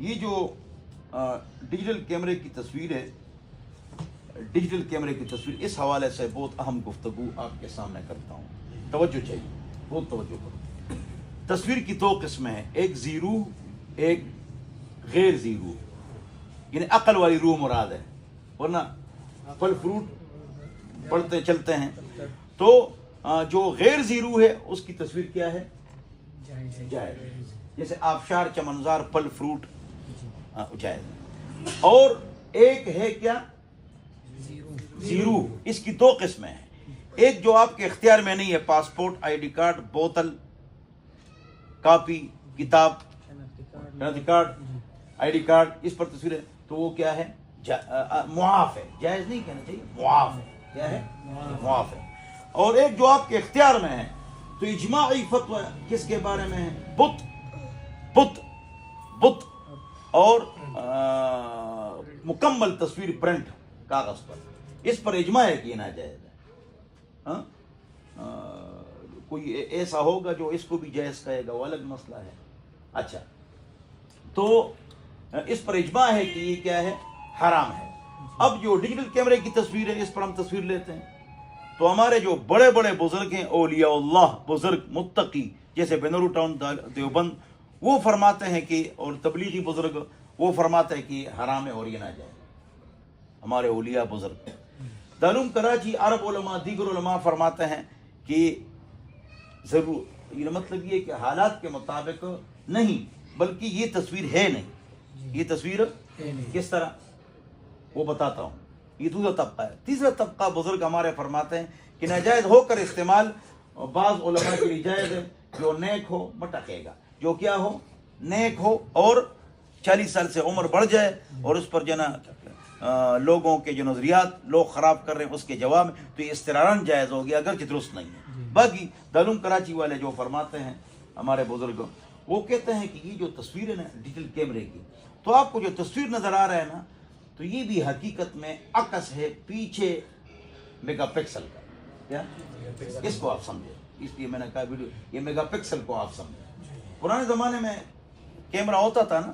یہ جو ڈیجیٹل کیمرے کی تصویر ہے، ڈیجیٹل کیمرے کی تصویر، اس حوالے سے بہت اہم گفتگو آپ کے سامنے کرتا ہوں، توجہ چاہیے، بہت توجہ کرو۔ تصویر کی دو قسمیں ہیں، ایک زیرو، ایک غیر زیرو، یعنی عقل والی روح مراد ہے، ورنہ پھل فروٹ پڑھتے چلتے ہیں۔ تو جو غیر زیرو ہے اس کی تصویر کیا ہے؟ جائز، جیسے آبشار، چمنزار، پھل فروٹ جائز۔ اور ایک ہے کیا؟ زیرو۔ اس کی دو قسمیں ہیں، ایک جو آپ کے اختیار میں نہیں ہے، پاسپورٹ، آئی ڈی کارڈ، بوتل، کاپی، کتاب، شناختی کارڈ، آئی ڈی کارڈ، اس پر تصویر ہے، تو وہ کیا ہے؟ معاف ہے، جائز نہیں کہنا چاہیے، معاف ہے۔ کیا ہے؟ معاف ہے۔ اور ایک جو آپ کے اختیار میں ہے، تو اجماعی فتوی کس کے بارے میں ہے؟ بت اور مکمل تصویر پرنٹ کاغذ پر، اس پر اجماع ہے کہ ناجائز ہے۔ کوئی ایسا ہوگا جو اس کو بھی جائز کہے گا، وہ الگ مسئلہ ہے۔ اچھا، تو اس پر اجماع ہے کہ یہ کیا ہے؟ حرام ہے۔ اب جو ڈیجیٹل کیمرے کی تصویر ہے، اس پر ہم تصویر لیتے ہیں، تو ہمارے جو بڑے بڑے بزرگ ہیں، اولیاء اللہ، بزرگ متقی، جیسے بنورو ٹاؤن دیوبند، وہ فرماتے ہیں کہ، اور تبلیغی بزرگ وہ فرماتے ہیں کہ حرام ہے اور یہ ناجائز۔ ہمارے اولیاء بزرگ دارالعلوم کراچی، عرب علماء، دیگر علماء فرماتے ہیں کہ ضرور، یہ مطلب یہ کہ حالات کے مطابق نہیں، بلکہ یہ تصویر ہے نہیں، یہ تصویر کس طرح، وہ بتاتا ہوں۔ یہ دوسرا طبقہ ہے۔ تیسرا طبقہ بزرگ ہمارے فرماتے ہیں کہ ناجائز ہو کر استعمال بعض علماء کے لیے جائز ہے، جو نیک ہو مٹکے گا، جو کیا ہو؟ نیک ہو، اور 40 سال سے عمر بڑھ جائے، اور اس پر جو نا لوگوں کے جو نظریات لوگ خراب کر رہے ہیں اس کے جواب میں، تو یہ استراراً جائز ہو گیا، اگرچہ درست نہیں ہے۔ باقی دارالعلوم کراچی والے جو فرماتے ہیں ہمارے بزرگ، وہ کہتے ہیں کہ یہ جو تصویر ہے نا ڈیجیٹل کیمرے کی، تو آپ کو جو تصویر نظر آ رہا ہے نا، تو یہ بھی حقیقت میں عکس ہے پیچھے میگا پکسل کا۔ کیا؟ اس کو آپ سمجھے، اس لیے میں نے کہا ویڈیو، یہ میگا پکسل کو آپ سمجھے۔ پرانے زمانے میں کیمرہ ہوتا تھا نا،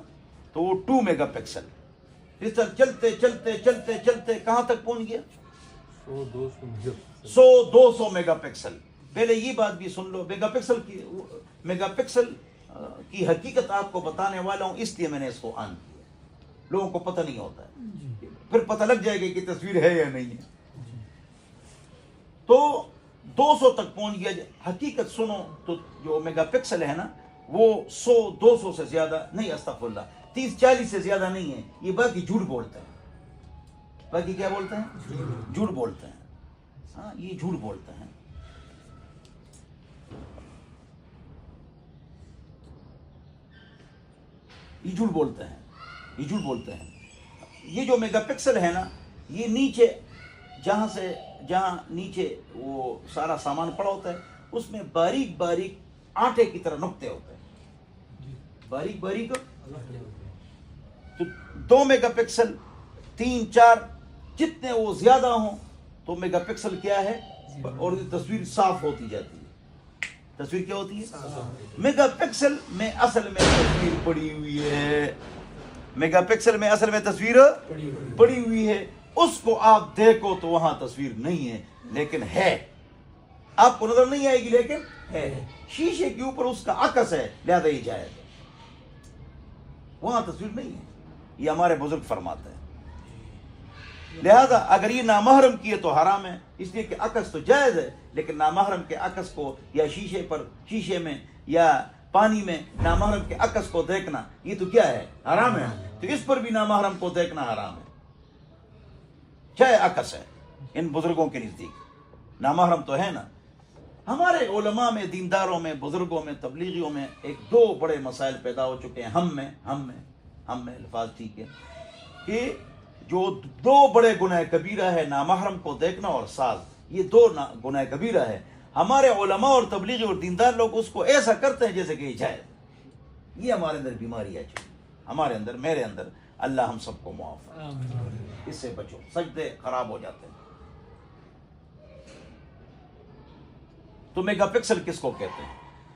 تو وہ 2 میگا پکسل، اس طرح چلتے چلتے چلتے چلتے کہاں تک پہنچ گیا؟ 100-200 میگا پکسل۔ پہلے یہ بات بھی سن لو، میگا پکسل کی حقیقت آپ کو بتانے والا ہوں، اس لیے میں نے اس کو آن کیا، لوگوں کو پتہ نہیں ہوتا ہے، پھر پتہ لگ جائے گا کہ تصویر ہے یا نہیں ہے۔ تو 200 تک پہنچ گیا۔ حقیقت سنو تو جو میگا پکسل ہے نا، وہ 100-200 سے زیادہ نہیں، استغفر اللہ، 30-40 سے زیادہ نہیں ہے۔ یہ باقی جھوٹ بولتے ہیں، باقی کیا بولتے ہیں؟ جھوٹ بولتے ہیں۔ ہاں، یہ جھوٹ بولتے ہیں۔ یہ جھوٹ بولتے ہیں، یہ جھوٹ بولتے ہیں۔ یہ جو میگا پکسل ہے نا، یہ نیچے جہاں نیچے وہ سارا سامان پڑا ہوتا ہے، اس میں باریک باریک آٹے کی طرح نقطے ہوتے ہیں، باریک باریک۔ تو 2 میگا پکسل، 3-4 جتنے وہ زیادہ ہوں تو میگا پکسل کیا ہے، اور تصویر صاف ہوتی جاتی ہے۔ تصویر کیا ہوتی ہے؟ میگا پکسل میں اصل میں تصویر پڑی ہوئی ہے، میگا پکسل میں اصل میں تصویر پڑی ہوئی ہے، اس کو آپ دیکھو تو وہاں تصویر نہیں ہے، لیکن ہے، آپ کو نظر نہیں آئے گی لیکن ہے، شیشے کے اوپر اس کا عکس ہے، لہذا یہ جائز ہے، وہاں تصویر نہیں ہے۔ یہ ہمارے بزرگ فرماتے ہیں۔ لہذا اگر یہ نامحرم کیے تو حرام ہے، اس لیے کہ عکس تو جائز ہے، لیکن نامحرم کے عکس کو، یا شیشے میں یا پانی میں نامحرم کے عکس کو دیکھنا، یہ تو کیا ہے؟ حرام ہے۔ تو اس پر بھی نامحرم کو دیکھنا حرام ہے، چاہے عکس ہے۔ ان بزرگوں کے نزدیک نامحرم تو ہے نا۔ ہمارے علماء میں، دینداروں میں، بزرگوں میں، تبلیغیوں میں 2 بڑے مسائل پیدا ہو چکے ہیں، ہم میں الفاظ ٹھیک ہے، کہ جو 2 بڑے گناہ کبیرہ ہے، نامحرم کو دیکھنا اور ساز، یہ 2 گناہ کبیرہ ہے۔ ہمارے علماء اور تبلیغی اور دیندار لوگ اس کو ایسا کرتے ہیں جیسے کہ یہ جائز۔ یہ ہمارے اندر بیماری ہے، ہمارے اندر، میرے اندر، اللہ ہم سب کو معاف فرمائے، اس سے بچو، سجدے خراب ہو جاتے ہیں۔ تو میگا پکسل کس کو کہتے ہیں؟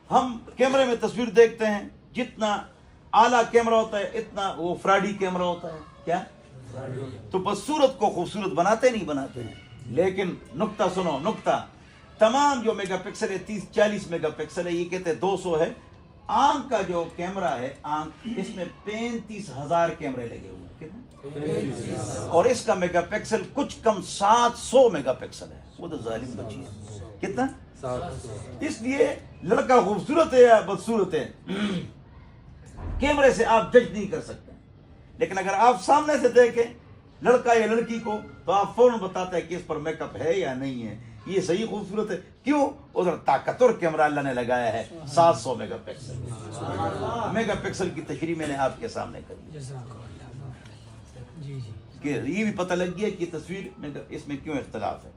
ہم کیمرے میں تصویر دیکھتے ہیں، جتنا اعلیٰ کیمرہ ہوتا ہے اتنا وہ فراڈی کیمرہ ہوتا ہے. کیا؟ تو بس صورت کو خوبصورت بناتے نہیں بناتے ہیں. لیکن نقطہ سنو، نقطہ تمام جو میگا پکسل ہے 30-40 میگا پکسل ہے، یہ کہتے ہیں 200 ہے. آنکھ کا جو کیمرہ ہے آنکھ، اس میں 35,000 کیمرے لگے ہوئے ہیں. کتنے؟ اور اس کا میگا پکسل کچھ کم 700 میگا پکسل ہے. وہ تو ظالم بچی ہے. کتنا؟ 700. اس لیے لڑکا خوبصورت ہے یا بدصورت ہے کیمرے سے آپ جج نہیں کر سکتے. لیکن اگر آپ سامنے سے دیکھیں لڑکا یا لڑکی کو تو آپ فوراً بتاتے ہیں کہ اس پر میک اپ ہے یا نہیں ہے، یہ صحیح خوبصورت ہے. کیوں؟ ادھر طاقتور کیمرہ اللہ نے لگایا ہے 700 میگا پکسل. میگا پکسل کی تشریح میں نے آپ کے سامنے کری کہ یہ بھی پتہ لگ گیا کہ تصویر میں اس میں کیوں اختلاف ہے.